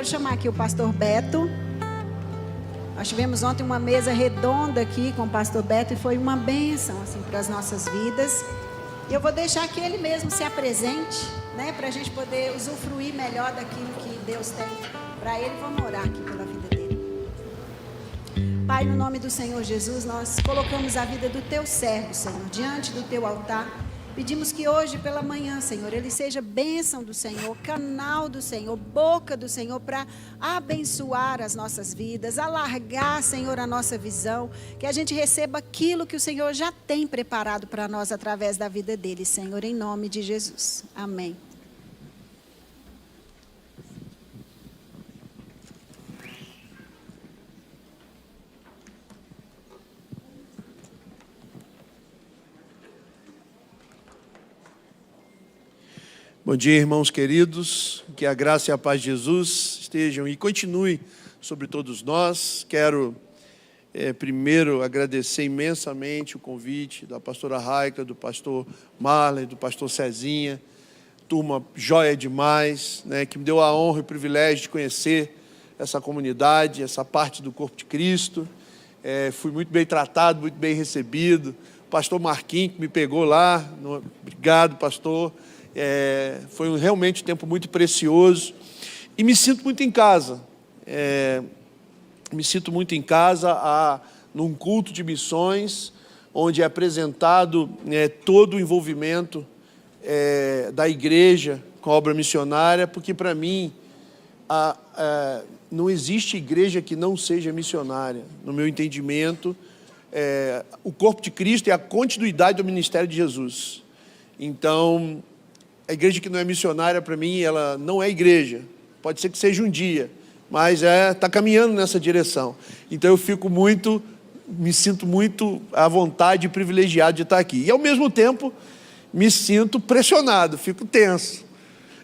quero chamar aqui o pastor Beto. Nós tivemos ontem uma mesa redonda aqui com o pastor Beto e foi uma bênção assim, para as nossas vidas. E eu vou deixar que ele mesmo se apresente, né, para a gente poder usufruir melhor daquilo que Deus tem para ele. Vamos orar aqui pela vida dele. Pai, no nome do Senhor Jesus, nós colocamos a vida do teu servo, Senhor, diante do teu altar. Pedimos que hoje pela manhã, Senhor, ele seja bênção do Senhor, canal do Senhor, boca do Senhor, para abençoar as nossas vidas, alargar, Senhor, a nossa visão, que a gente receba aquilo que o Senhor já tem preparado para nós através da vida dele, Senhor, em nome de Jesus. Amém. Bom dia, irmãos queridos, que a graça e a paz de Jesus estejam e continuem sobre todos nós. Quero primeiro agradecer imensamente o convite da pastora Raica, do pastor Marley, do pastor Cezinha, turma joia demais, né, que me deu a honra e o privilégio de conhecer essa comunidade, essa parte do corpo de Cristo. Fui muito bem tratado, muito bem recebido. O pastor Marquinhos que me pegou lá, obrigado, pastor. Foi realmente um tempo muito precioso e me sinto muito em casa. Me sinto muito em casa num culto de missões, onde é apresentado todo o envolvimento da igreja com a obra missionária, porque para mim não existe igreja que não seja missionária. No meu entendimento, o corpo de Cristo é a continuidade do ministério de Jesus. Então, a igreja que não é missionária, para mim, ela não é igreja. Pode ser que seja um dia, mas está caminhando nessa direção. Então eu me sinto muito à vontade e privilegiado de estar aqui. E ao mesmo tempo, me sinto pressionado, fico tenso.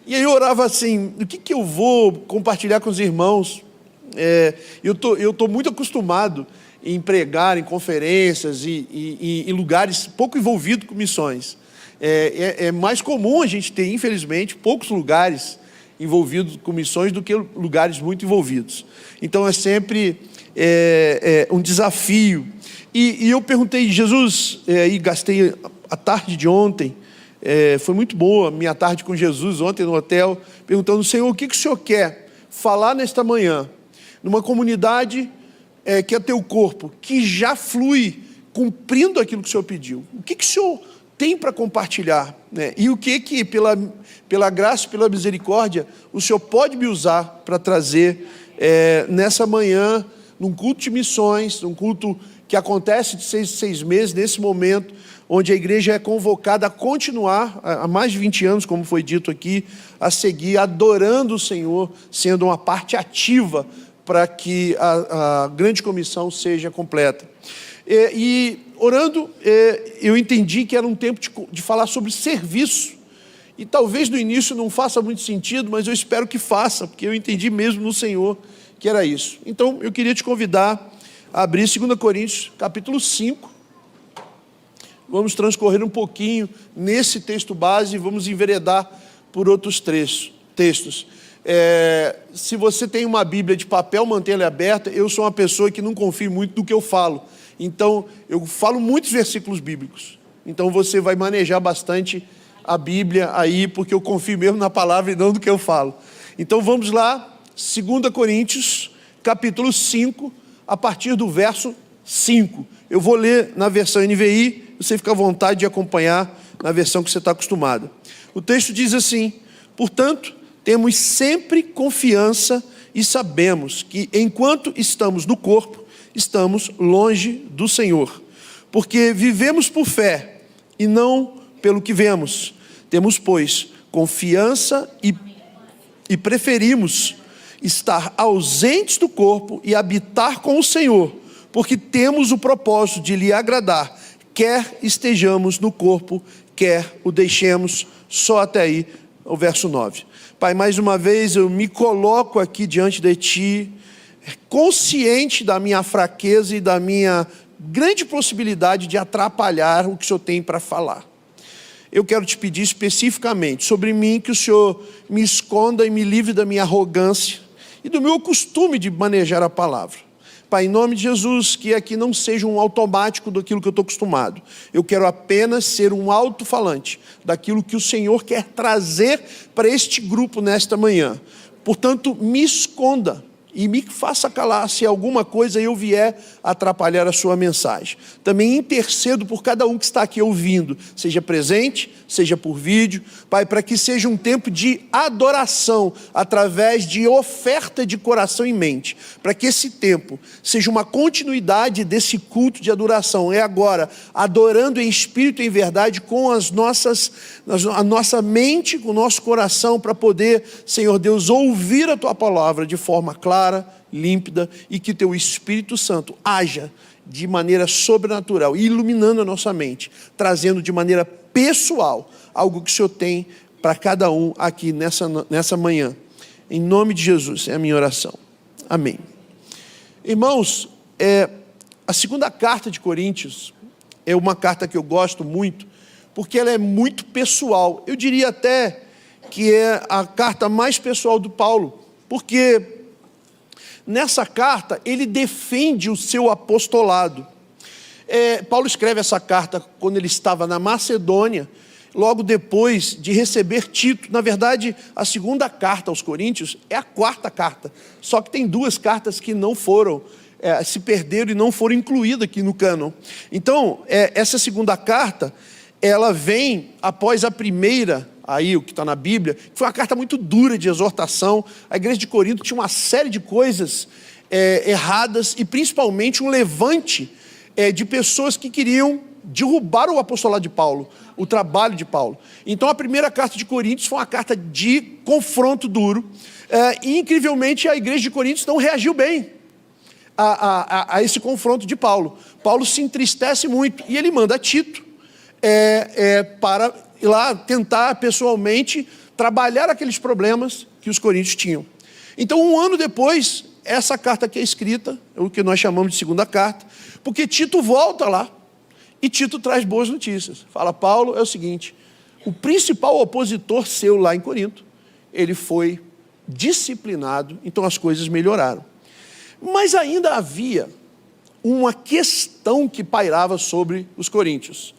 E aí eu orava assim, o que eu vou compartilhar com os irmãos? Eu estou muito acostumado em pregar em conferências e em lugares pouco envolvidos com missões. É mais comum a gente ter, infelizmente, poucos lugares envolvidos com missões do que lugares muito envolvidos. Então, é sempre um desafio. E eu perguntei, Jesus, e gastei a tarde de ontem, foi muito boa a minha tarde com Jesus ontem no hotel, perguntando, Senhor, o que o Senhor quer falar nesta manhã, numa comunidade que é teu corpo, que já flui cumprindo aquilo que o Senhor pediu. O que o Senhor tem para compartilhar, né? E o que pela graça e pela misericórdia, o Senhor pode me usar para trazer nessa manhã, num culto de missões, num culto que acontece de 6 em 6 meses, nesse momento, onde a igreja é convocada a continuar, há mais de 20 anos, como foi dito aqui, a seguir adorando o Senhor, sendo uma parte ativa para que a grande comissão seja completa. E orando, eu entendi que era um tempo de falar sobre serviço. E talvez no início não faça muito sentido, mas eu espero que faça, porque eu entendi mesmo no Senhor que era isso. Então, eu queria te convidar a abrir 2 Coríntios, capítulo 5. Vamos transcorrer um pouquinho nesse texto base e vamos enveredar por outros textos. Se você tem uma Bíblia de papel, mantenha ela aberta. Eu sou uma pessoa que não confio muito no que eu falo. Então, eu falo muitos versículos bíblicos. Então, você vai manejar bastante a Bíblia aí, porque eu confio mesmo na palavra e não no que eu falo. Então, vamos lá, 2 Coríntios, capítulo 5, a partir do verso 5. Eu vou ler na versão NVI, você fica à vontade de acompanhar na versão que você está acostumado. O texto diz assim, portanto, temos sempre confiança e sabemos que, enquanto estamos no corpo, estamos longe do Senhor, porque vivemos por fé e não pelo que vemos. Temos, pois, confiança e preferimos estar ausentes do corpo e habitar com o Senhor, porque temos o propósito de lhe agradar, quer estejamos no corpo, quer o deixemos. Só até aí, o verso 9. Pai, mais uma vez eu me coloco aqui diante de Ti, consciente da minha fraqueza e da minha grande possibilidade de atrapalhar o que o Senhor tem para falar. Eu quero te pedir especificamente sobre mim, que o Senhor me esconda e me livre da minha arrogância e do meu costume de manejar a palavra. Pai, em nome de Jesus, que aqui não seja um automático daquilo que eu estou acostumado. Eu quero apenas ser um alto-falante daquilo que o Senhor quer trazer para este grupo nesta manhã. Portanto, me esconda e me faça calar se alguma coisa eu vier atrapalhar a sua mensagem. Também intercedo por cada um que está aqui ouvindo, seja presente, seja por vídeo, Pai, para que seja um tempo de adoração, através de oferta de coração e mente, para que esse tempo seja uma continuidade desse culto de adoração. É agora, adorando em espírito e em verdade, com a nossa mente, com o nosso coração, para poder, Senhor Deus, ouvir a Tua palavra de forma clara, límpida, e que Teu Espírito Santo haja de maneira sobrenatural, iluminando a nossa mente, trazendo de maneira pessoal algo que o Senhor tem para cada um aqui nessa manhã. Em nome de Jesus, é a minha oração. Amém. Irmãos, a segunda carta de Coríntios é uma carta que eu gosto muito, porque ela é muito pessoal. Eu diria até que é a carta mais pessoal do Paulo, porque nessa carta, ele defende o seu apostolado. Paulo escreve essa carta quando ele estava na Macedônia, logo depois de receber Tito. Na verdade, a segunda carta aos Coríntios é a quarta carta, só que tem duas cartas que não foram, se perderam e não foram incluídas aqui no cânon. Então, essa segunda carta, ela vem após a primeira, aí o que está na Bíblia, que foi uma carta muito dura de exortação. A igreja de Corinto tinha uma série de coisas erradas, e principalmente um levante de pessoas que queriam derrubar o apostolado de Paulo, o trabalho de Paulo. Então a primeira carta de Coríntios foi uma carta de confronto duro, e incrivelmente a igreja de Coríntios não reagiu bem a esse confronto de Paulo. Paulo se entristece muito, e ele manda Tito para ir lá tentar pessoalmente trabalhar aqueles problemas que os coríntios tinham. Então, um ano depois, essa carta aqui é escrita, é o que nós chamamos de segunda carta, porque Tito volta lá, e Tito traz boas notícias. Fala: Paulo, é o seguinte, o principal opositor seu lá em Corinto, ele foi disciplinado, então as coisas melhoraram. Mas ainda havia uma questão que pairava sobre os coríntios,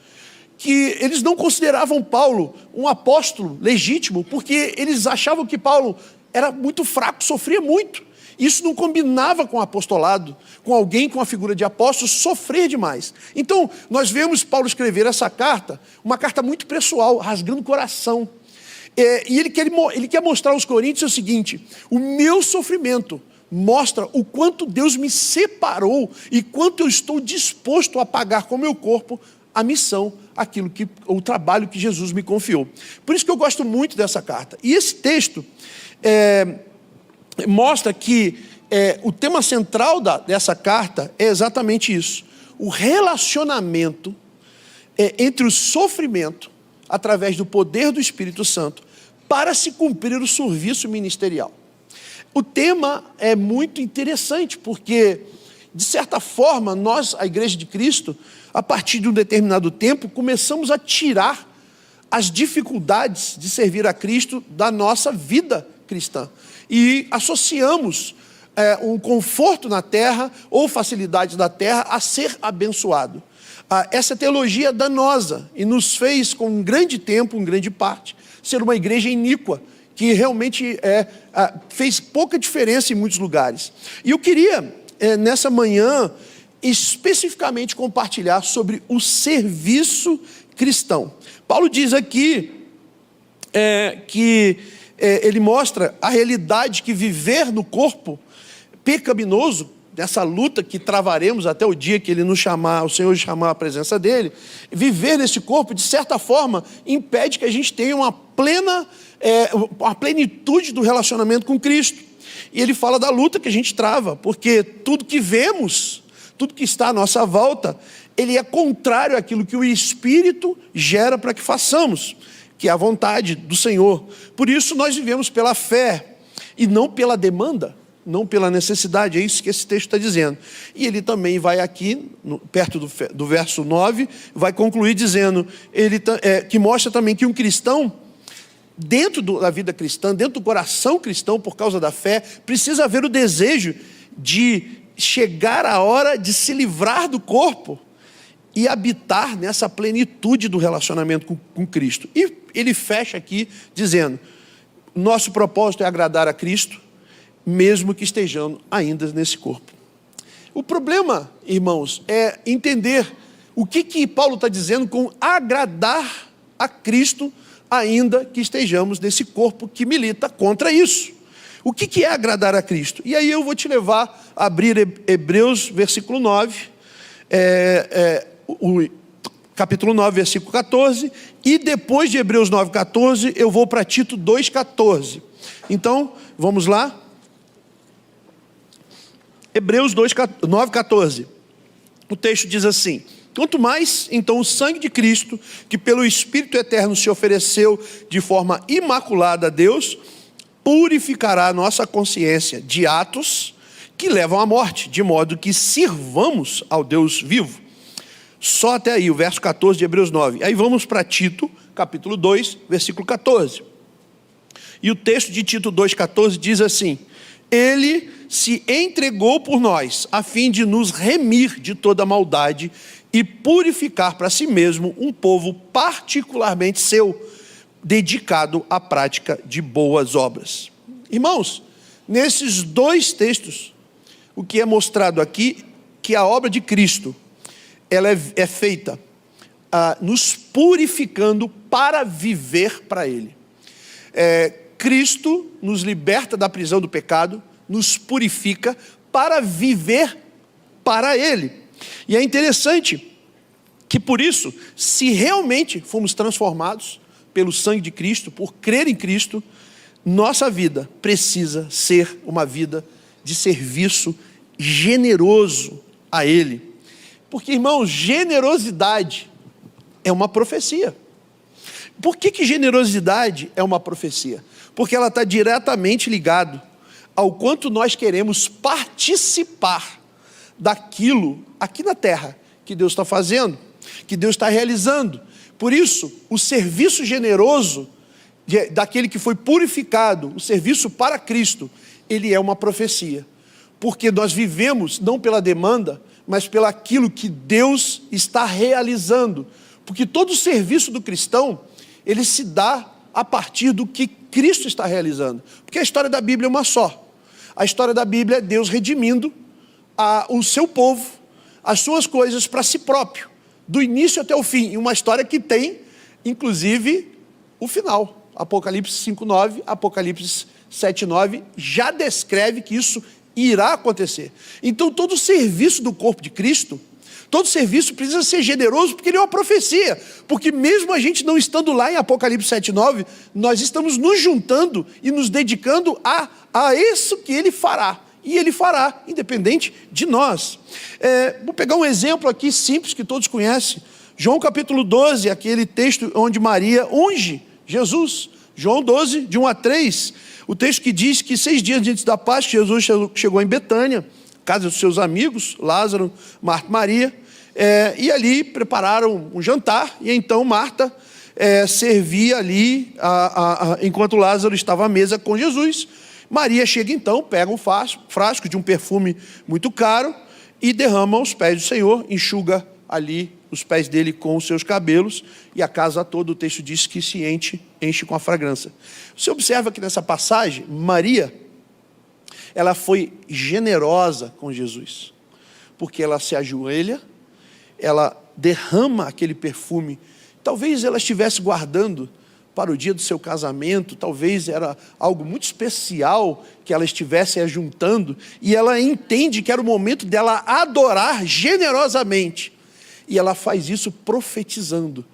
que eles não consideravam Paulo um apóstolo legítimo, porque eles achavam que Paulo era muito fraco, sofria muito. Isso não combinava com o apostolado, com alguém com a figura de apóstolo sofrer demais. Então, nós vemos Paulo escrever essa carta, uma carta muito pessoal, rasgando o coração. E ele quer mostrar aos coríntios o seguinte: o meu sofrimento mostra o quanto Deus me separou e quanto eu estou disposto a pagar com o meu corpo a missão, o trabalho que Jesus me confiou. Por isso que eu gosto muito dessa carta. E esse texto mostra que o tema central dessa carta é exatamente isso: o relacionamento entre o sofrimento, através do poder do Espírito Santo, para se cumprir o serviço ministerial. O tema é muito interessante, porque, de certa forma, nós, a Igreja de Cristo, a partir de um determinado tempo, começamos a tirar as dificuldades de servir a Cristo da nossa vida cristã. E associamos um conforto na terra ou facilidades da terra a ser abençoado. Essa teologia é danosa e nos fez, com um grande tempo, uma grande parte, ser uma igreja iníqua, que realmente fez pouca diferença em muitos lugares. E eu queria, nessa manhã, especificamente compartilhar sobre o serviço cristão. Paulo diz aqui que ele mostra a realidade que viver no corpo pecaminoso, dessa luta que travaremos até o dia que ele nos chamar, o Senhor chamar a presença dele, viver nesse corpo, de certa forma, impede que a gente tenha uma plenitude do relacionamento com Cristo. E ele fala da luta que a gente trava, porque tudo que vemos, tudo que está à nossa volta, ele é contrário àquilo que o Espírito gera para que façamos, que é a vontade do Senhor. Por isso nós vivemos pela fé e não pela demanda, não pela necessidade. É isso que esse texto está dizendo. E ele também vai aqui, perto do verso 9, vai concluir dizendo, que mostra também que um cristão dentro da vida cristã, dentro do coração cristão, por causa da fé, precisa haver o desejo de chegar a hora de se livrar do corpo e habitar nessa plenitude do relacionamento com Cristo. E ele fecha aqui dizendo, nosso propósito é agradar a Cristo, mesmo que estejamos ainda nesse corpo. O problema, irmãos, é entender o que Paulo está dizendo com agradar a Cristo, ainda que estejamos nesse corpo que milita contra isso. O que é agradar a Cristo? E aí eu vou te levar a abrir Hebreus, versículo 9, o capítulo 9, versículo 14, e depois de Hebreus 9, 14, eu vou para Tito 2, 14. Então, vamos lá. Hebreus 9, 14. O texto diz assim, quanto mais, então, o sangue de Cristo, que pelo Espírito Eterno se ofereceu de forma imaculada a Deus, purificará a nossa consciência de atos que levam à morte, de modo que sirvamos ao Deus vivo. Só até aí, o verso 14 de Hebreus 9. Aí vamos para Tito, capítulo 2, versículo 14. E o texto de Tito 2, 14 diz assim, ele se entregou por nós, a fim de nos remir de toda maldade e purificar para si mesmo um povo particularmente seu, dedicado à prática de boas obras. Irmãos, nesses dois textos, o que é mostrado aqui, que a obra de Cristo, ela é feita nos purificando para viver para Ele. Cristo nos liberta da prisão do pecado, nos purifica para viver para Ele. E é interessante que por isso, se realmente fomos transformados pelo sangue de Cristo, por crer em Cristo, nossa vida precisa ser uma vida de serviço generoso a Ele. Porque, irmãos, generosidade é uma profecia. Por que generosidade é uma profecia? Porque ela está diretamente ligada ao quanto nós queremos participar daquilo aqui na terra que Deus está fazendo, que Deus está realizando. Por isso, o serviço generoso daquele que foi purificado, o serviço para Cristo, ele é uma profecia. Porque nós vivemos não pela demanda, mas pelo aquilo que Deus está realizando. Porque todo o serviço do cristão, ele se dá a partir do que Cristo está realizando. Porque a história da Bíblia é uma só. A história da Bíblia é Deus redimindo o seu povo, as suas coisas para si próprio, do início até o fim. E uma história que tem, inclusive, o final. Apocalipse 5:9, Apocalipse 7:9 já descreve que isso irá acontecer. Então todo o serviço do corpo de Cristo, todo serviço precisa ser generoso, porque ele é uma profecia. Porque mesmo a gente não estando lá em Apocalipse 7:9, nós estamos nos juntando e nos dedicando a isso que ele fará. E ele fará, independente de nós. Vou pegar um exemplo aqui simples que todos conhecem. João capítulo 12, aquele texto onde Maria unge Jesus. João 12, de 1 a 3. O texto que diz que 6 dias antes da Páscoa, Jesus chegou em Betânia, casa dos seus amigos, Lázaro, Marta e Maria. E ali prepararam um jantar. E então Marta servia ali, enquanto Lázaro estava à mesa com Jesus. Maria chega então, pega um frasco de um perfume muito caro e derrama aos pés do Senhor, enxuga ali os pés dele com os seus cabelos, e a casa toda, o texto diz que se enche com a fragrância. Você observa que nessa passagem, Maria, ela foi generosa com Jesus, porque ela se ajoelha, ela derrama aquele perfume. Talvez ela estivesse guardando para o dia do seu casamento, talvez era algo muito especial que ela estivesse ajuntando, e ela entende que era o momento dela adorar generosamente, e ela faz isso profetizando,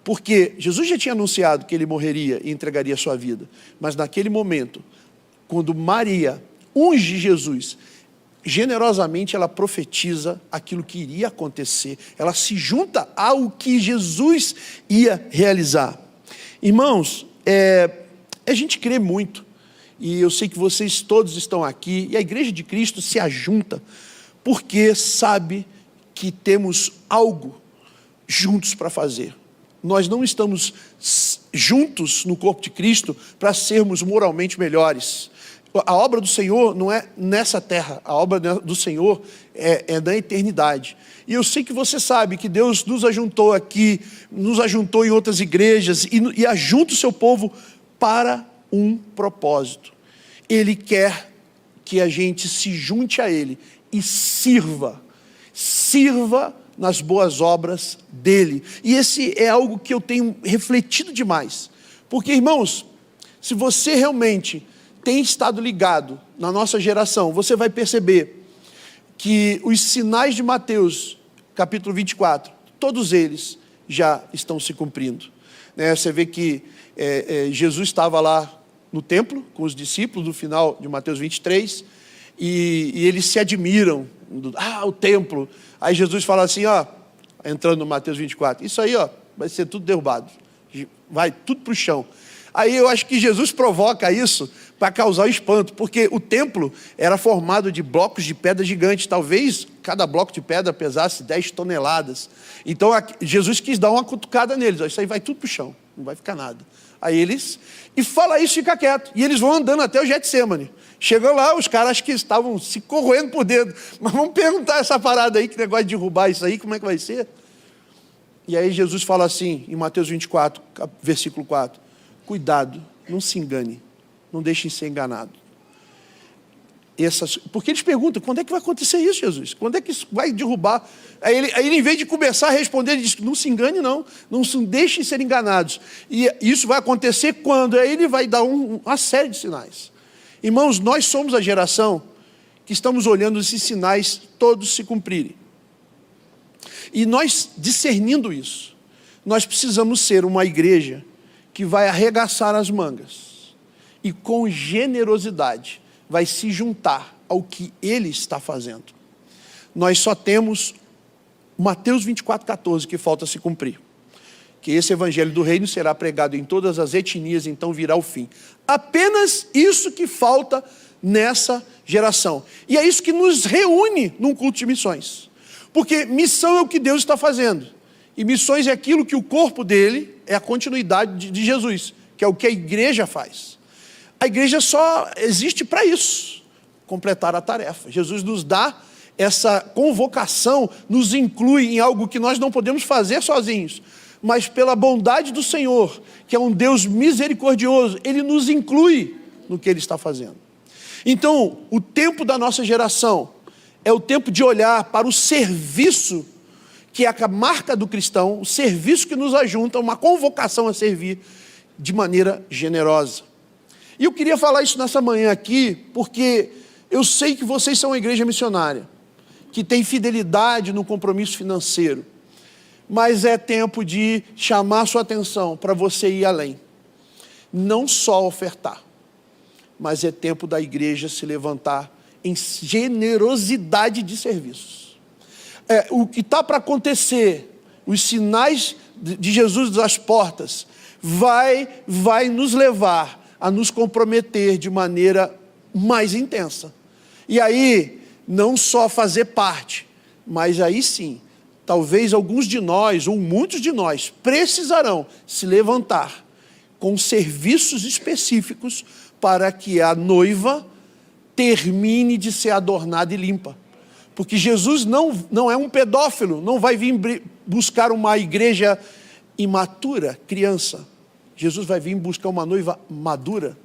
porque Jesus já tinha anunciado que ele morreria e entregaria a sua vida, mas naquele momento, quando Maria unge Jesus, generosamente ela profetiza aquilo que iria acontecer, ela se junta ao que Jesus ia realizar. Irmãos, a gente crê muito, e eu sei que vocês todos estão aqui, e a Igreja de Cristo se ajunta, porque sabe que temos algo juntos para fazer. nós não estamos juntos no corpo de Cristo para sermos moralmente melhores. A obra do Senhor não é nessa terra, a obra do Senhor é na eternidade. E eu sei que você sabe que Deus nos ajuntou aqui, nos ajuntou em outras igrejas e ajunta o seu povo para um propósito. Ele quer que a gente se junte a Ele e sirva nas boas obras dEle. E esse é algo que eu tenho refletido demais. Porque, irmãos, se você realmente tem estado ligado na nossa geração, você vai perceber que os sinais de Mateus, capítulo 24, todos eles já estão se cumprindo. Você vê que Jesus estava lá no templo com os discípulos, no final de Mateus 23, e eles se admiram. O templo. Aí Jesus fala assim, entrando no Mateus 24, isso aí, vai ser tudo derrubado, vai tudo para o chão. Aí eu acho que Jesus provoca isso para causar espanto, porque o templo era formado de blocos de pedra gigantes, talvez cada bloco de pedra pesasse 10 toneladas. Então Jesus quis dar uma cutucada neles, isso aí vai tudo para o chão, não vai ficar nada. Aí e fala isso e fica quieto, e eles vão andando até o Getsemane. Chegou lá, os caras acho que estavam se corroendo por dentro, mas vamos perguntar essa parada aí, que negócio de derrubar isso aí, como é que vai ser? E aí Jesus fala assim, em Mateus 24, versículo 4, cuidado, não se engane, não deixem ser enganado. Porque eles perguntam, quando é que vai acontecer isso, Jesus? Quando é que isso vai derrubar? Aí ele em vez de começar a responder, ele diz, não se engane não se deixem ser enganados. E isso vai acontecer quando? Aí ele vai dar uma série de sinais. Irmãos, nós somos a geração que estamos olhando esses sinais todos se cumprirem. E nós, discernindo isso, nós precisamos ser uma igreja que vai arregaçar as mangas e com generosidade vai se juntar ao que Ele está fazendo. Nós só temos Mateus 24,14 que falta se cumprir. Que esse evangelho do reino será pregado em todas as etnias, então virá o fim. Apenas isso que falta nessa geração. E é isso que nos reúne num culto de missões. Porque missão é o que Deus está fazendo. E missões é aquilo que o corpo dele é a continuidade de Jesus, que é o que a igreja faz. A igreja só existe para isso, completar a tarefa. Jesus nos dá essa convocação, nos inclui em algo que nós não podemos fazer sozinhos, mas pela bondade do Senhor, que é um Deus misericordioso, Ele nos inclui no que Ele está fazendo. Então, o tempo da nossa geração é o tempo de olhar para o serviço, que é a marca do cristão, o serviço que nos ajunta, uma convocação a servir de maneira generosa. E eu queria falar isso nessa manhã aqui, porque eu sei que vocês são uma igreja missionária, que tem fidelidade no compromisso financeiro, mas é tempo de chamar a sua atenção para você ir além. Não só ofertar, mas é tempo da igreja se levantar em generosidade de serviços. O que está para acontecer, os sinais de Jesus das portas, vai nos levar a nos comprometer de maneira mais intensa. E aí, não só fazer parte, mas aí sim, talvez alguns de nós, ou muitos de nós, precisarão se levantar com serviços específicos para que a noiva termine de ser adornada e limpa. Porque Jesus não é um pedófilo, não vai vir buscar uma igreja imatura, criança. Jesus vai vir buscar uma noiva madura.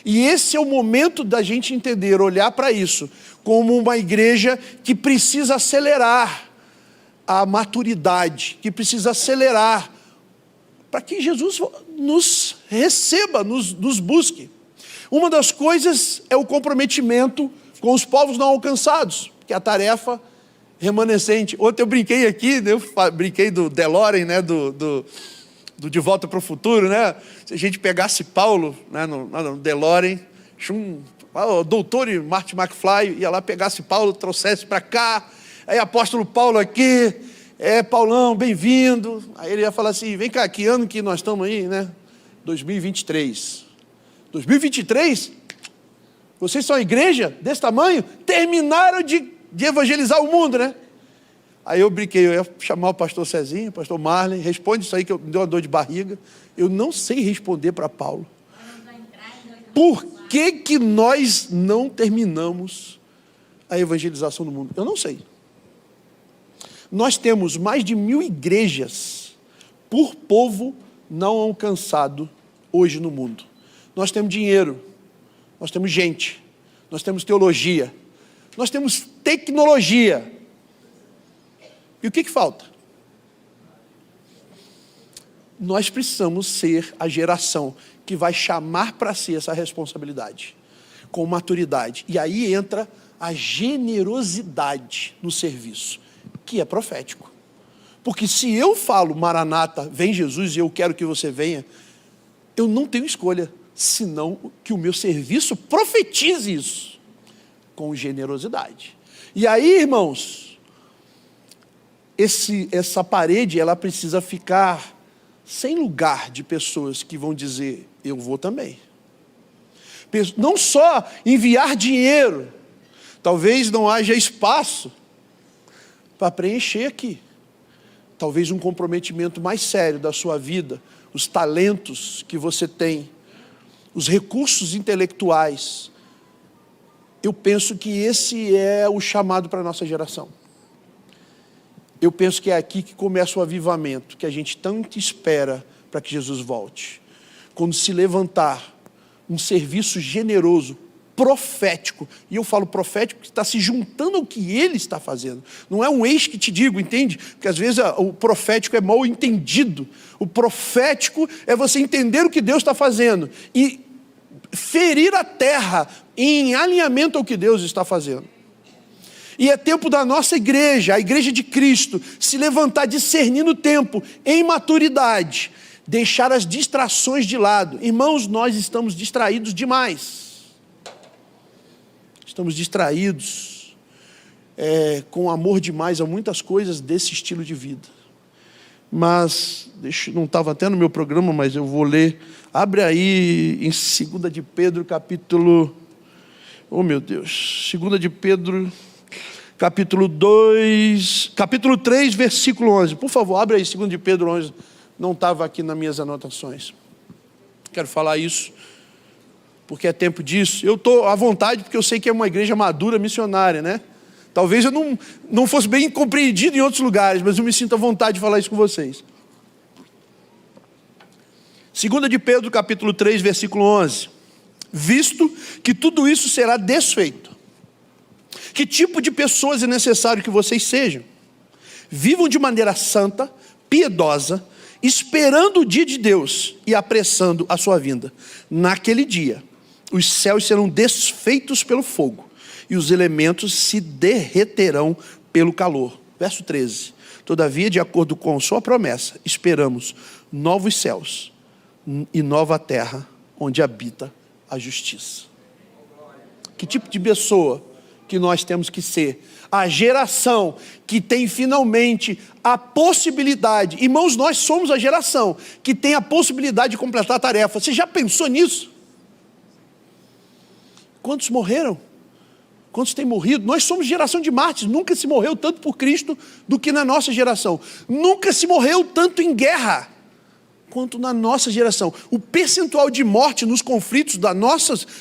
E esse é o momento da gente entender, olhar para isso, como uma igreja que precisa acelerar a maturidade, que precisa acelerar, para que Jesus nos receba, nos busque. Uma das coisas é o comprometimento com os povos não alcançados, que é a tarefa remanescente. Ontem eu brinquei aqui, eu brinquei do DeLorean, né, do De Volta para o Futuro, né? Se a gente pegasse Paulo, né, no DeLorean, o doutor Marty McFly ia lá, pegasse Paulo, trouxesse para cá, aí apóstolo Paulo aqui, Paulão, bem-vindo. Aí ele ia falar assim, vem cá, que ano que nós estamos aí, né? 2023. 2023? Vocês são a igreja desse tamanho? Terminaram de evangelizar o mundo, né? Aí eu brinquei, eu ia chamar o pastor Cezinho, o pastor Marley, responde isso aí que me deu uma dor de barriga. Eu não sei responder para Paulo. Por que nós não terminamos a evangelização do mundo? Eu não sei. Nós temos mais de 1000 igrejas por povo não alcançado hoje no mundo. Nós temos dinheiro, nós temos gente, nós temos teologia, nós temos tecnologia. E o que falta? Nós precisamos ser a geração que vai chamar para si essa responsabilidade, com maturidade. E aí entra a generosidade no serviço, que é profético. Porque se eu falo, Maranata, vem Jesus e eu quero que você venha, eu não tenho escolha, senão que o meu serviço profetize isso, com generosidade. E aí, irmãos, essa parede, ela precisa ficar sem lugar de pessoas que vão dizer, eu vou também. Não só enviar dinheiro, talvez não haja espaço para preencher aqui. Talvez um comprometimento mais sério da sua vida, os talentos que você tem, os recursos intelectuais. Eu penso que esse é o chamado para a nossa geração. Eu penso que é aqui que começa o avivamento, que a gente tanto espera para que Jesus volte. Quando se levantar um serviço generoso, profético, e eu falo profético que está se juntando ao que ele está fazendo. Não é um eis que te digo, entende? Porque às vezes o profético é mal entendido. O profético é você entender o que Deus está fazendo e ferir a terra em alinhamento ao que Deus está fazendo. E é tempo da nossa igreja, a igreja de Cristo, se levantar discernindo o tempo, em maturidade, deixar as distrações de lado. Irmãos, nós estamos distraídos demais. Estamos distraídos, com amor demais a muitas coisas desse estilo de vida. Mas, não estava até no meu programa, mas eu vou ler. Abre aí em 2 de Pedro, capítulo... Oh, meu Deus. 2 de Pedro... capítulo 3, versículo 11. Por favor, abre aí 2 de Pedro 11. Não estava aqui nas minhas anotações. Quero falar isso, porque é tempo disso. Eu estou à vontade, porque eu sei que é uma igreja madura, missionária, né? Talvez eu não fosse bem compreendido em outros lugares, mas eu me sinto à vontade de falar isso com vocês. 2 de Pedro, capítulo 3, versículo 11. Visto que tudo isso será desfeito, que tipo de pessoas é necessário que vocês sejam? Vivam de maneira santa, piedosa, esperando o dia de Deus e apressando a sua vinda. Naquele dia, os céus serão desfeitos pelo fogo e os elementos se derreterão pelo calor. Verso 13. Todavia, de acordo com sua promessa, esperamos novos céus e nova terra, onde habita a justiça. Que tipo de pessoa que nós temos que ser? A geração que tem finalmente a possibilidade, irmãos, nós somos a geração que tem a possibilidade de completar a tarefa. Você já pensou nisso? Quantos morreram? Quantos têm morrido? Nós somos geração de mártires. Nunca se morreu tanto por Cristo do que na nossa geração. Nunca se morreu tanto em guerra quanto na nossa geração. O percentual de morte nos conflitos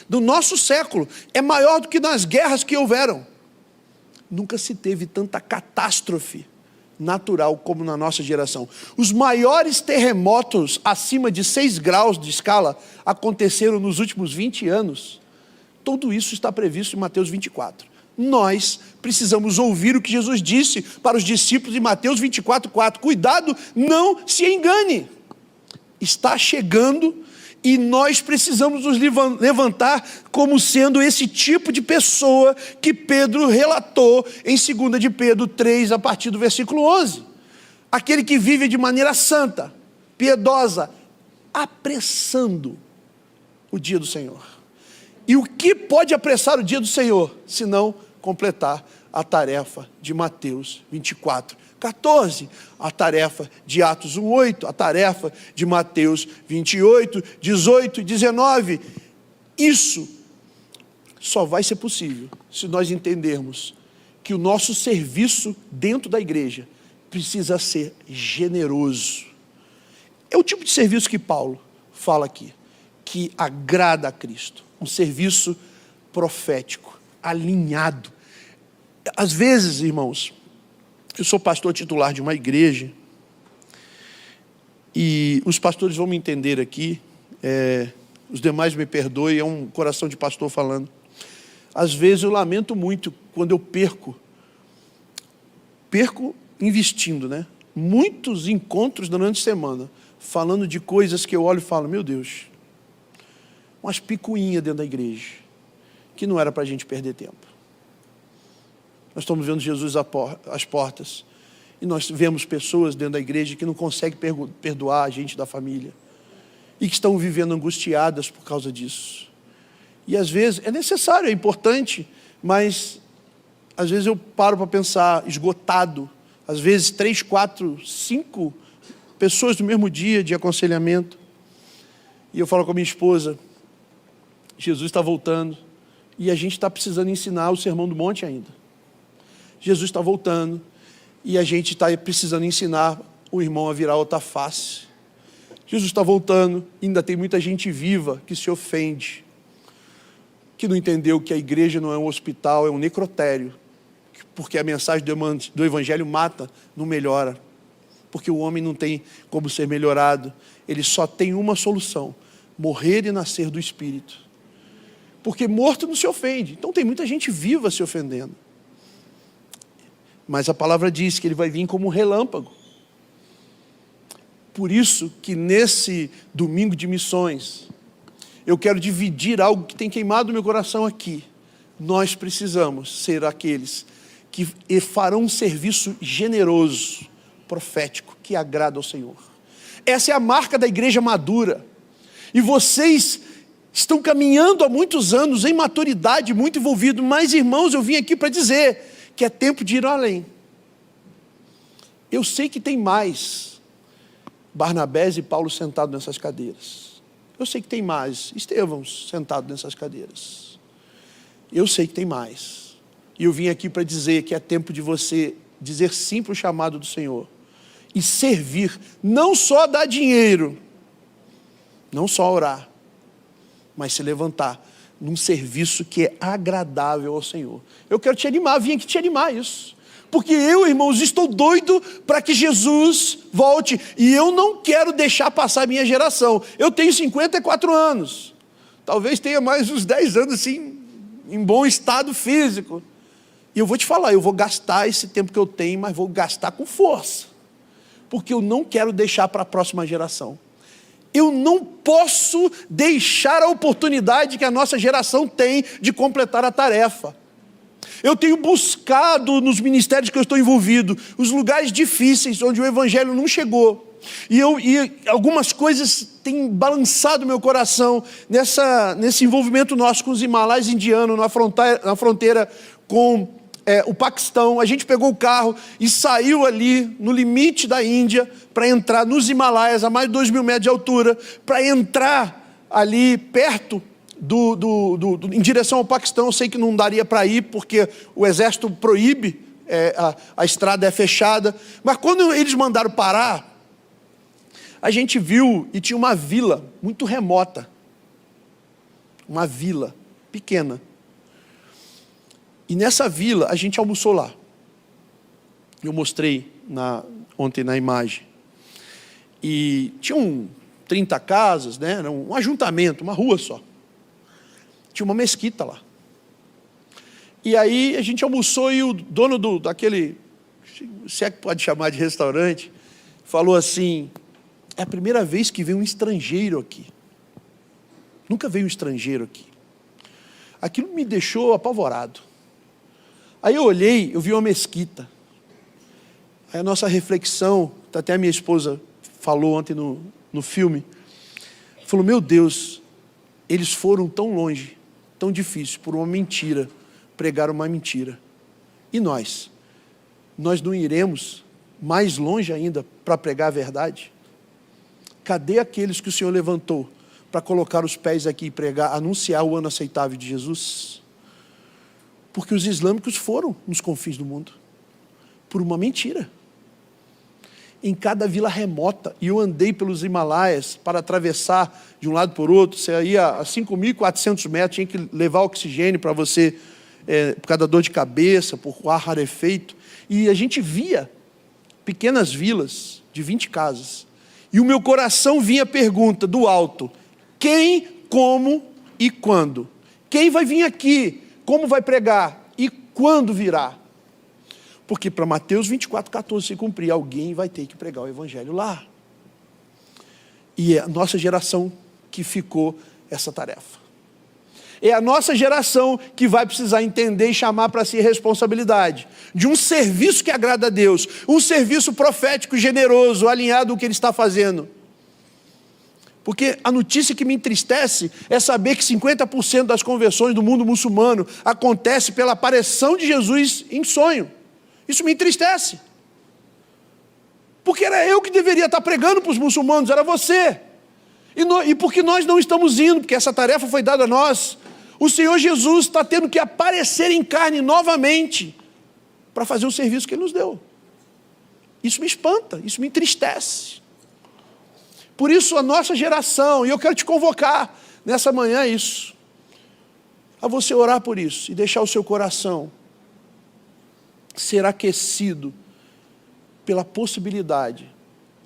do nosso século é maior do que nas guerras que houveram. Nunca se teve tanta catástrofe natural como na nossa geração. Os maiores terremotos acima de 6 graus de escala aconteceram nos últimos 20 anos. Tudo isso está previsto em Mateus 24. Nós precisamos ouvir o que Jesus disse para os discípulos em Mateus 24:4. Cuidado, não se engane. Está chegando e nós precisamos nos levantar como sendo esse tipo de pessoa que Pedro relatou em 2 de Pedro 3, a partir do versículo 11. Aquele que vive de maneira santa, piedosa, apressando o dia do Senhor. E o que pode apressar o dia do Senhor, se não completar a tarefa de Mateus 24:14, a tarefa de Atos 1:8, a tarefa de Mateus 28:18 e 19. Isso só vai ser possível se nós entendermos que o nosso serviço dentro da igreja precisa ser generoso. É o tipo de serviço que Paulo fala aqui, que agrada a Cristo. Um serviço profético, alinhado. Às vezes, irmãos, eu sou pastor titular de uma igreja, e os pastores vão me entender aqui, os demais me perdoem, é um coração de pastor falando. Às vezes eu lamento muito quando eu perco investindo, né? Muitos encontros durante a semana, falando de coisas que eu olho e falo, meu Deus, umas picuinhas dentro da igreja, que não era para a gente perder tempo. Nós estamos vendo Jesus às portas, e nós vemos pessoas dentro da igreja que não conseguem perdoar a gente da família, e que estão vivendo angustiadas por causa disso. E às vezes é necessário, é importante, mas às vezes eu paro para pensar, esgotado, às vezes 3, 4, 5 pessoas no mesmo dia de aconselhamento, e eu falo com a minha esposa, Jesus está voltando, e a gente está precisando ensinar o Sermão do Monte ainda. Jesus está voltando, e a gente está precisando ensinar o irmão a virar outra face. Jesus está voltando, ainda tem muita gente viva que se ofende, que não entendeu que a igreja não é um hospital, é um necrotério, porque a mensagem do Evangelho mata, não melhora, porque o homem não tem como ser melhorado, ele só tem uma solução, morrer e nascer do Espírito, porque morto não se ofende, então tem muita gente viva se ofendendo, mas a palavra diz que ele vai vir como um relâmpago. Por isso que nesse domingo de missões, eu quero dividir algo que tem queimado meu coração aqui. Nós precisamos ser aqueles que farão um serviço generoso, profético, que agrada ao Senhor. Essa é a marca da igreja madura. E vocês estão caminhando há muitos anos em maturidade, muito envolvidos. Mas, irmãos, eu vim aqui para dizer que é tempo de ir além. Eu sei que tem mais Barnabés e Paulo sentados nessas cadeiras. Eu sei que tem mais Estevão sentado nessas cadeiras. Eu sei que tem mais. E eu vim aqui para dizer que é tempo de você dizer sim para o chamado do Senhor. E servir, não só dar dinheiro, não só orar, mas se levantar num serviço que é agradável ao Senhor. Eu quero te animar, vim aqui te animar isso. Porque eu, irmãos, estou doido para que Jesus volte. E eu não quero deixar passar a minha geração. Eu tenho 54 anos. Talvez tenha mais uns 10 anos, assim, em bom estado físico. E eu vou te falar, eu vou gastar esse tempo que eu tenho, mas vou gastar com força. Porque eu não quero deixar para a próxima geração. Eu não posso deixar a oportunidade que a nossa geração tem de completar a tarefa. Eu tenho buscado nos ministérios que eu estou envolvido, os lugares difíceis onde o Evangelho não chegou. E algumas coisas têm balançado meu coração nesse envolvimento nosso com os Himalaias indianos, na fronteira com o Paquistão. A gente pegou o carro e saiu ali no limite da Índia para entrar nos Himalaias, a mais de 2.000 metros de altura, para entrar ali perto em direção ao Paquistão. Eu sei que não daria para ir, porque o exército proíbe, a estrada é fechada, mas quando eles mandaram parar, a gente viu e tinha uma vila muito remota, uma vila pequena, e nessa vila a gente almoçou lá. Eu mostrei ontem na imagem, e tinham 30 casas, né? Era um ajuntamento, uma rua só. Tinha uma mesquita lá. E aí a gente almoçou e o dono daquele, se é que pode chamar de restaurante, falou assim, é a primeira vez que vem um estrangeiro aqui. Nunca veio um estrangeiro aqui. Aquilo me deixou apavorado. Aí eu olhei, eu vi uma mesquita. Aí a nossa reflexão, até a minha esposa falou ontem no filme, falou, meu Deus, eles foram tão longe, tão difícil, por uma mentira, pregar uma mentira. E nós não iremos mais longe ainda para pregar a verdade? Cadê aqueles que o Senhor levantou para colocar os pés aqui e pregar, anunciar o ano aceitável de Jesus? Porque os islâmicos foram nos confins do mundo, por uma mentira. Em cada vila remota, e eu andei pelos Himalaias para atravessar de um lado por outro, você ia a 5.400 metros, tinha que levar oxigênio para você, por causa da dor de cabeça, por ar rarefeito, e a gente via pequenas vilas de 20 casas, e o meu coração vinha a pergunta do alto: quem, como e quando? Quem vai vir aqui? Como vai pregar? E quando virá? Porque para Mateus 24,14 se cumprir, alguém vai ter que pregar o evangelho lá. E é a nossa geração que ficou essa tarefa. É a nossa geração que vai precisar entender e chamar para si a responsabilidade de um serviço que agrada a Deus, um serviço profético, generoso, alinhado ao que Ele está fazendo. Porque a notícia que me entristece é saber que 50% das conversões do mundo muçulmano acontece pela aparição de Jesus em sonho. Isso me entristece. Porque era eu que deveria estar pregando para os muçulmanos, era você. E porque nós não estamos indo, porque essa tarefa foi dada a nós, o Senhor Jesus está tendo que aparecer em carne novamente para fazer o serviço que Ele nos deu. Isso me espanta, isso me entristece. Por isso a nossa geração, e eu quero te convocar nessa manhã isso, a você orar por isso e deixar o seu coração ser aquecido pela possibilidade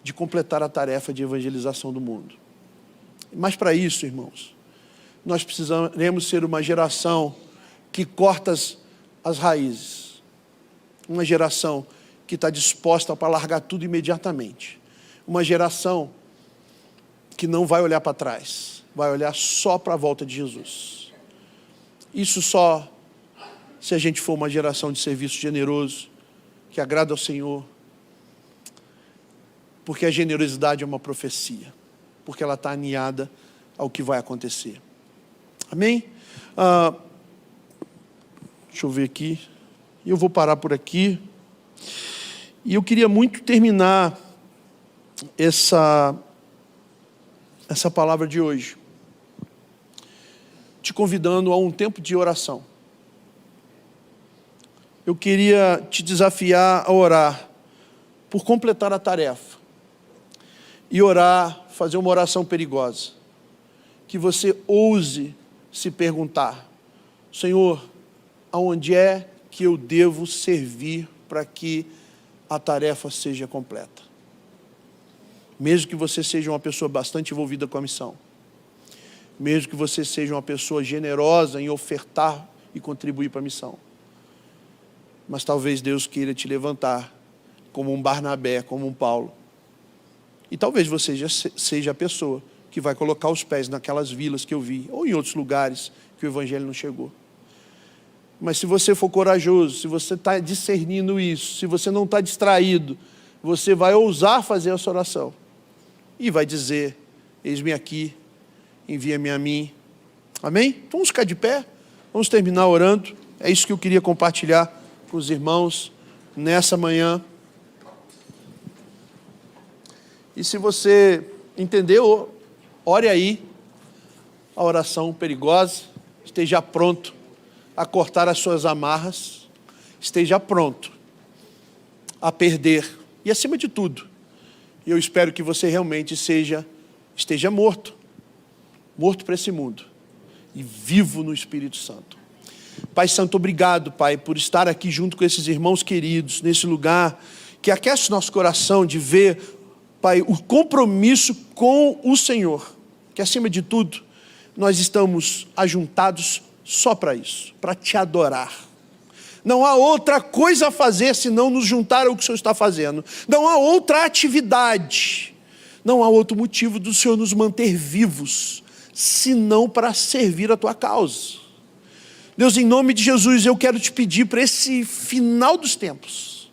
de completar a tarefa de evangelização do mundo. Mas para isso, irmãos, nós precisaremos ser uma geração que corta as raízes. Uma geração que está disposta para largar tudo imediatamente. Uma geração que não vai olhar para trás, vai olhar só para a volta de Jesus. Isso só se a gente for uma geração de serviço generoso, que agrada ao Senhor, porque a generosidade é uma profecia, porque ela está alinhada ao que vai acontecer. Amém? Deixa eu ver aqui. Eu vou parar por aqui. E eu queria muito terminar essa palavra de hoje, te convidando a um tempo de oração. Eu queria te desafiar a orar por completar a tarefa. E orar, fazer uma oração perigosa. Que você ouse se perguntar: Senhor, aonde é que eu devo servir para que a tarefa seja completa? Mesmo que você seja uma pessoa bastante envolvida com a missão. Mesmo que você seja uma pessoa generosa em ofertar e contribuir para a missão. Mas talvez Deus queira te levantar como um Barnabé, como um Paulo. E talvez você já seja a pessoa que vai colocar os pés naquelas vilas que eu vi, ou em outros lugares que o Evangelho não chegou. Mas se você for corajoso, se você está discernindo isso, se você não está distraído, você vai ousar fazer essa oração. E vai dizer: eis-me aqui, envia-me a mim. Amém? Vamos ficar de pé, vamos terminar orando. É isso que eu queria compartilhar com os irmãos nessa manhã. E se você entendeu, ore aí a oração perigosa, esteja pronto a cortar as suas amarras, esteja pronto a perder, e acima de tudo, eu espero que você realmente esteja morto para esse mundo, e vivo no Espírito Santo. Pai Santo, obrigado, Pai, por estar aqui junto com esses irmãos queridos, nesse lugar que aquece nosso coração de ver, Pai, o compromisso com o Senhor, que acima de tudo, nós estamos ajuntados só para isso, para te adorar. Não há outra coisa a fazer senão nos juntar ao que o Senhor está fazendo. Não há outra atividade, não há outro motivo do Senhor nos manter vivos, senão para servir a tua causa. Deus, em nome de Jesus, eu quero te pedir para esse final dos tempos,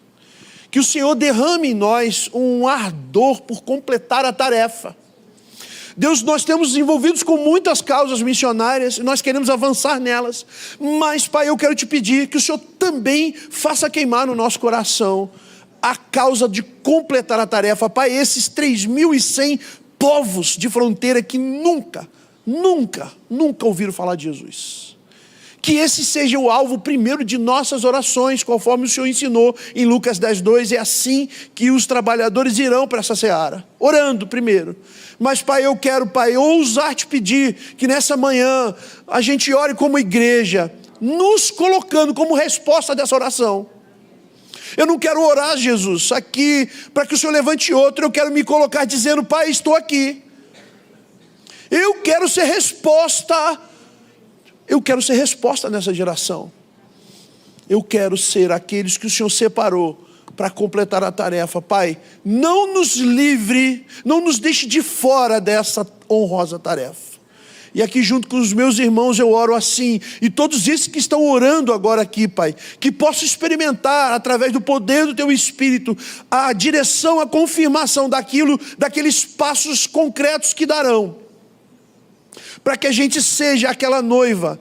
que o Senhor derrame em nós um ardor por completar a tarefa. Deus, nós temos envolvidos com muitas causas missionárias, e nós queremos avançar nelas, mas, Pai, eu quero te pedir que o Senhor também faça queimar no nosso coração a causa de completar a tarefa. Pai, esses 3.100 povos de fronteira que nunca ouviram falar de Jesus, Que esse seja o alvo primeiro de nossas orações, conforme o Senhor ensinou em Lucas 10:2. É assim que os trabalhadores irão para essa seara, orando primeiro. Mas, Pai, eu quero, Pai, ousar te pedir que nessa manhã a gente ore como igreja, nos colocando como resposta dessa oração. Eu não quero orar, Jesus, aqui para que o Senhor levante outro. Eu quero me colocar dizendo: Pai, estou aqui. Eu quero ser resposta. Eu quero ser resposta nessa geração. Eu quero ser aqueles que o Senhor separou para completar a tarefa. Pai, não nos livre, não nos deixe de fora dessa honrosa tarefa. E aqui junto com os meus irmãos eu oro assim, e todos esses que estão orando agora aqui, Pai, que possam experimentar através do poder do Teu Espírito a direção, a confirmação daqueles passos concretos que darão, para que a gente seja aquela noiva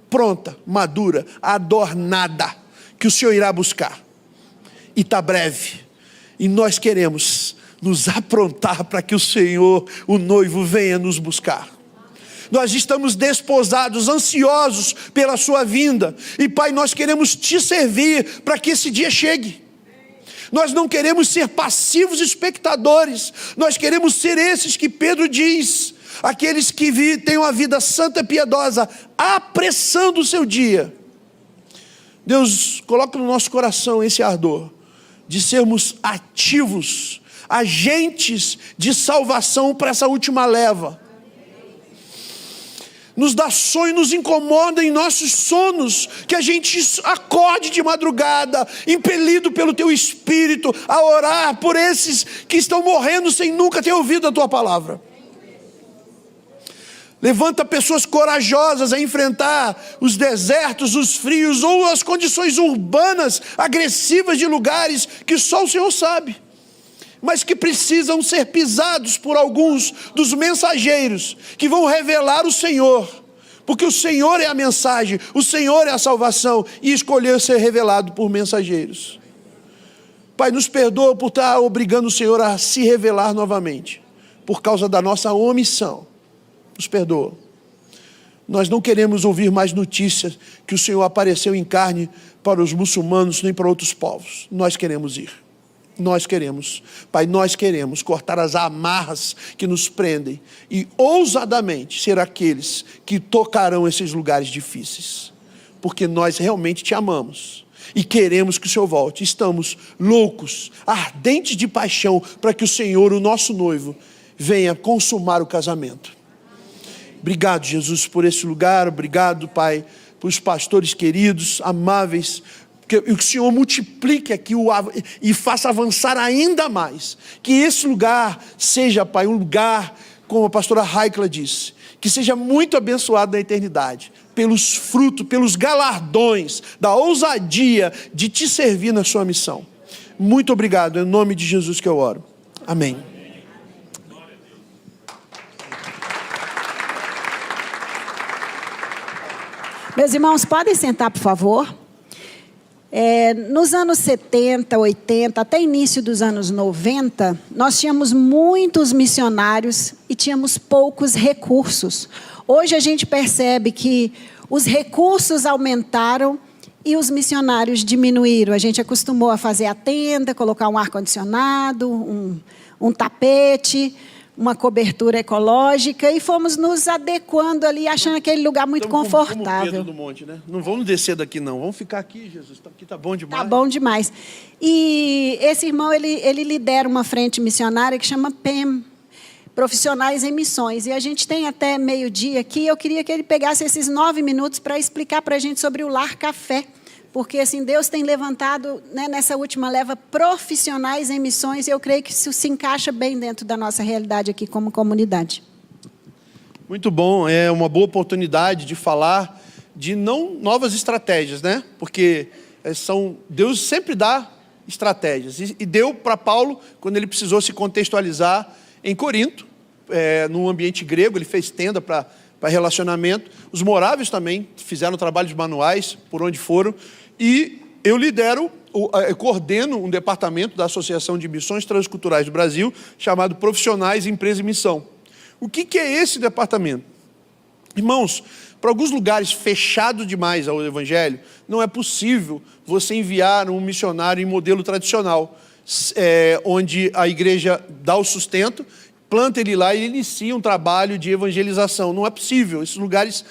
pronta, madura, adornada, que o Senhor irá buscar. E está breve, e nós queremos nos aprontar para que o Senhor, o noivo, venha nos buscar. Nós estamos desposados, ansiosos pela sua vinda. E Pai, nós queremos te servir para que esse dia chegue. Nós não queremos ser passivos espectadores. Nós queremos ser esses que Pedro diz, aqueles que têm uma vida santa e piedosa, apressando o seu dia. Deus, coloca no nosso coração esse ardor de sermos ativos, agentes de salvação para essa última leva. Nos dá sonho, nos incomoda em nossos sonos, que a gente acorde de madrugada, impelido pelo Teu Espírito, a orar por esses que estão morrendo sem nunca ter ouvido a Tua palavra. Levanta pessoas corajosas a enfrentar os desertos, os frios, ou as condições urbanas, agressivas de lugares que só o Senhor sabe, mas que precisam ser pisados por alguns dos mensageiros que vão revelar o Senhor, porque o Senhor é a mensagem, o Senhor é a salvação, e escolher ser revelado por mensageiros. Pai, nos perdoa por estar obrigando o Senhor a se revelar novamente, por causa da nossa omissão. Nos perdoa. Nós não queremos ouvir mais notícias que o Senhor apareceu em carne para os muçulmanos nem para outros povos. Nós queremos ir. Nós queremos, Pai, nós queremos cortar as amarras que nos prendem e ousadamente ser aqueles que tocarão esses lugares difíceis, porque nós realmente Te amamos e queremos que o Senhor volte. Estamos loucos, ardentes de paixão para que o Senhor, o nosso noivo, venha consumar o casamento. Obrigado, Jesus, por esse lugar. Obrigado, Pai, por os pastores queridos, amáveis. Que o Senhor multiplique aqui e faça avançar ainda mais. Que esse lugar seja, Pai, um lugar, como a pastora Raikla disse, que seja muito abençoado na eternidade, pelos frutos, pelos galardões da ousadia de Te servir na sua missão. Muito obrigado, é em nome de Jesus que eu oro. Amém. Meus irmãos, podem sentar, por favor. Nos anos 70, 80, até início dos anos 90, nós tínhamos muitos missionários e tínhamos poucos recursos. Hoje a gente percebe que os recursos aumentaram e os missionários diminuíram. A gente acostumou a fazer a tenda, colocar um ar-condicionado, um tapete, uma cobertura ecológica, e fomos nos adequando ali, achando aquele lugar muito confortável. Como Pedro do Monte, né? Não vamos descer daqui não, vamos ficar aqui, Jesus, aqui está bom demais. Está bom demais. E esse irmão, ele lidera uma frente missionária que chama PEM, Profissionais em Missões, e a gente tem até meio-dia aqui. Eu queria que ele pegasse esses 9 minutos para explicar para a gente sobre o Lar Café, porque assim, Deus tem levantado, né, nessa última leva, profissionais em missões, e eu creio que isso se encaixa bem dentro da nossa realidade aqui como comunidade. Muito bom, é uma boa oportunidade de falar de não novas estratégias, né? Porque Deus sempre dá estratégias, e deu para Paulo, quando ele precisou se contextualizar em Corinto, num ambiente grego, ele fez tenda para relacionamento. Os moráveis também fizeram trabalhos manuais por onde foram. E eu coordeno um departamento da Associação de Missões Transculturais do Brasil, chamado Profissionais em Empresa e Missão. O que é esse departamento? Irmãos, para alguns lugares fechados demais ao evangelho, não é possível você enviar um missionário em modelo tradicional, onde a igreja dá o sustento, planta ele lá e inicia um trabalho de evangelização. Não é possível, esses lugares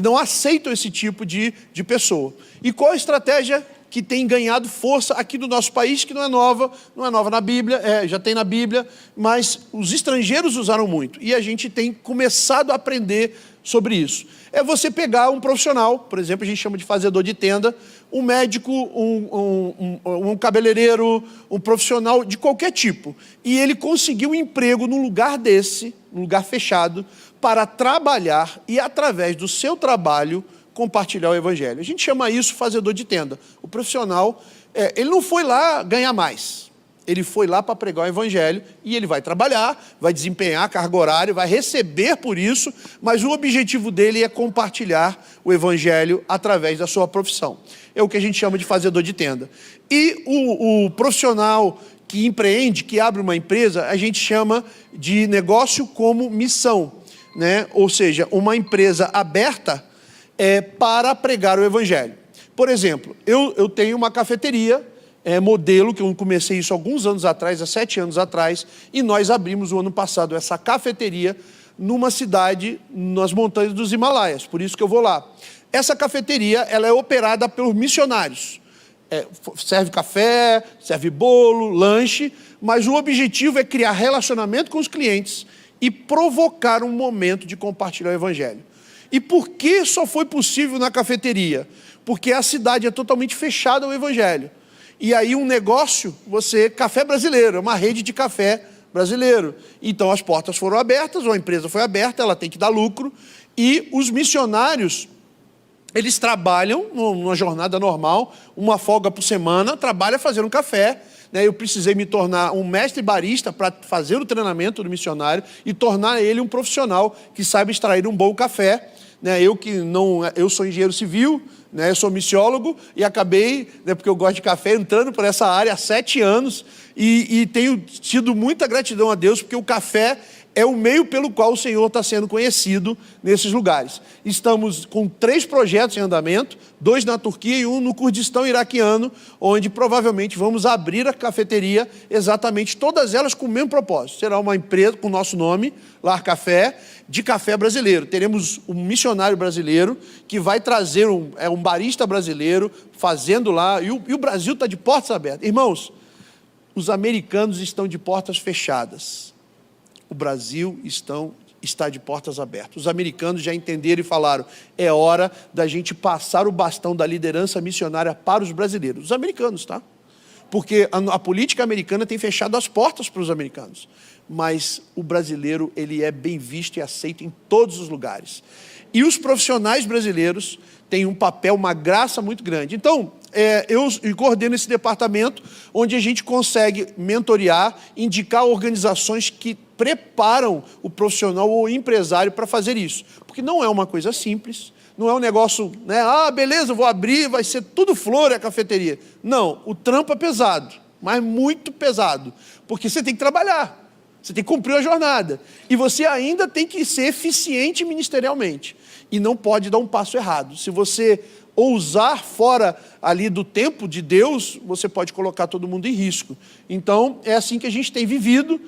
não aceitam esse tipo de pessoa. E qual a estratégia que tem ganhado força aqui do nosso país, que não é nova na Bíblia, já tem na Bíblia, mas os estrangeiros usaram muito, e a gente tem começado a aprender sobre isso. É você pegar um profissional, por exemplo, a gente chama de fazedor de tenda, um médico, um cabeleireiro, um profissional de qualquer tipo, e ele conseguiu um emprego num lugar desse, num lugar fechado, para trabalhar e, através do seu trabalho, compartilhar o evangelho. A gente chama isso fazedor de tenda. O profissional, ele não foi lá ganhar mais. Ele foi lá para pregar o evangelho e ele vai trabalhar, vai desempenhar a carga horária, vai receber por isso, mas o objetivo dele é compartilhar o evangelho através da sua profissão. É o que a gente chama de fazedor de tenda. E o profissional que empreende, que abre uma empresa, a gente chama de negócio como missão, né? Ou seja, uma empresa aberta para pregar o evangelho. Por exemplo, eu tenho uma cafeteria, modelo, que eu comecei isso alguns anos atrás, há 7 anos atrás, e nós abrimos o ano passado essa cafeteria numa cidade nas montanhas dos Himalaias, por isso que eu vou lá. Essa cafeteria, ela é operada pelos missionários. Serve café, serve bolo, lanche, mas o objetivo é criar relacionamento com os clientes e provocar um momento de compartilhar o evangelho. E por que só foi possível na cafeteria? Porque a cidade é totalmente fechada ao evangelho. E aí um negócio, café brasileiro, é uma rede de café brasileiro. Então as portas foram abertas, ou a empresa foi aberta, ela tem que dar lucro, e os missionários, eles trabalham numa jornada normal, uma folga por semana, trabalham fazendo café, né? Eu precisei me tornar um mestre barista para fazer o treinamento do missionário e tornar ele um profissional que saiba extrair um bom café, né? Eu sou engenheiro civil, né? Eu sou missiólogo e acabei, né, porque eu gosto de café, entrando por essa área há 7 anos e tenho tido muita gratidão a Deus, porque o café é o meio pelo qual o Senhor está sendo conhecido nesses lugares. Estamos com 3 projetos em andamento, 2 na Turquia e 1 no Kurdistão iraquiano, onde provavelmente vamos abrir a cafeteria, exatamente todas elas com o mesmo propósito. Será uma empresa com o nosso nome, Lar Café, de café brasileiro. Teremos um missionário brasileiro que vai trazer um barista brasileiro fazendo lá, e o Brasil está de portas abertas. Irmãos, os americanos estão de portas fechadas. O Brasil está de portas abertas. Os americanos já entenderam e falaram, é hora da gente passar o bastão da liderança missionária para os brasileiros. Os americanos, tá? Porque a política americana tem fechado as portas para os americanos. Mas o brasileiro, ele é bem visto e aceito em todos os lugares. E os profissionais brasileiros têm um papel, uma graça muito grande. Então, eu coordeno esse departamento, onde a gente consegue mentorear, indicar organizações que preparam o profissional ou o empresário para fazer isso. Porque não é uma coisa simples, não é um negócio, né? Beleza, vou abrir, vai ser tudo flor a cafeteria. Não, o trampo é pesado, mas muito pesado, porque você tem que trabalhar. Você tem que cumprir a jornada. E você ainda tem que ser eficiente ministerialmente. E não pode dar um passo errado. Se você ousar fora ali do tempo de Deus, você pode colocar todo mundo em risco. Então, é assim que a gente tem vivido.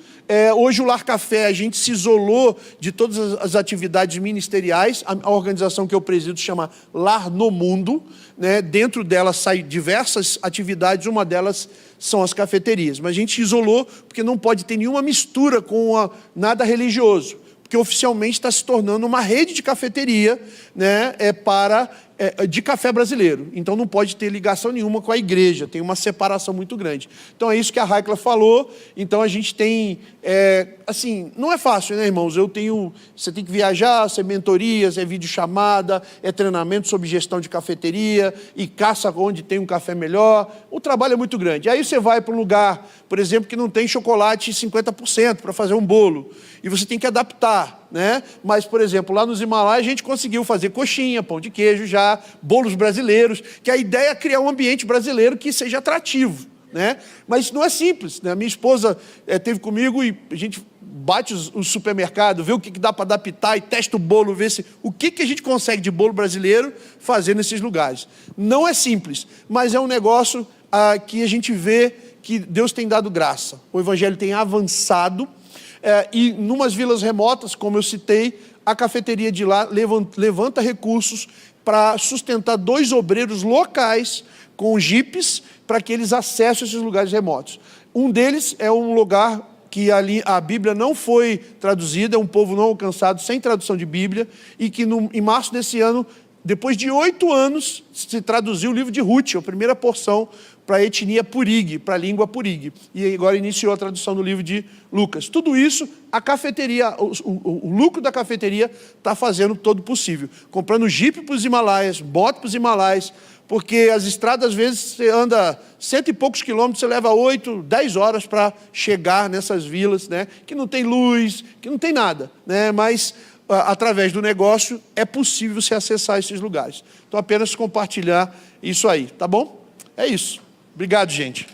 Hoje o Lar Café, a gente se isolou de todas as atividades ministeriais. A organização que eu presido chama Lar no Mundo, né? Dentro dela saem diversas atividades, uma delas são as cafeterias. Mas a gente se isolou porque não pode ter nenhuma mistura com nada religioso. Porque oficialmente está se tornando uma rede de cafeteria, né, de café brasileiro. Então não pode ter ligação nenhuma com a igreja, tem uma separação muito grande. Então é isso que a Raikla falou. Então a gente tem, assim, não é fácil, né, irmãos? Você tem que viajar, é mentorias, é videochamada, é treinamento sobre gestão de cafeteria, e caça onde tem um café melhor. O trabalho é muito grande. Aí você vai para um lugar, por exemplo, que não tem chocolate 50% para fazer um bolo, e você tem que adaptar, né? Mas, por exemplo, lá nos Himalaias a gente conseguiu fazer coxinha, pão de queijo já, bolos brasileiros, que a ideia é criar um ambiente brasileiro que seja atrativo, né? Mas não é simples, né? A minha esposa esteve comigo e a gente bate o supermercado, vê o que dá para adaptar e testa o bolo, vê o que a gente consegue de bolo brasileiro fazer nesses lugares. Não é simples, mas é um negócio que a gente vê que Deus tem dado graça. O evangelho tem avançado e numas vilas remotas, como eu citei, a cafeteria de lá levanta recursos para sustentar 2 obreiros locais com jipes para que eles acessem esses lugares remotos. Um deles é um lugar que ali a Bíblia não foi traduzida, é um povo não alcançado, sem tradução de Bíblia, e que em março desse ano, depois de 8 anos, se traduziu o livro de Ruth, a primeira porção, para a etnia Purig, para a língua Purig. E agora iniciou a tradução do livro de Lucas. Tudo isso, a cafeteria, o lucro da cafeteria está fazendo todo possível. Comprando jipe para os Himalaias, bote para os Himalaias, porque as estradas, às vezes, você anda 100 e poucos quilômetros, você leva 8, 10 horas para chegar nessas vilas, né, que não tem luz, que não tem nada, né, mas através do negócio é possível você acessar esses lugares. Então, apenas compartilhar isso aí, tá bom? É isso. Obrigado, gente.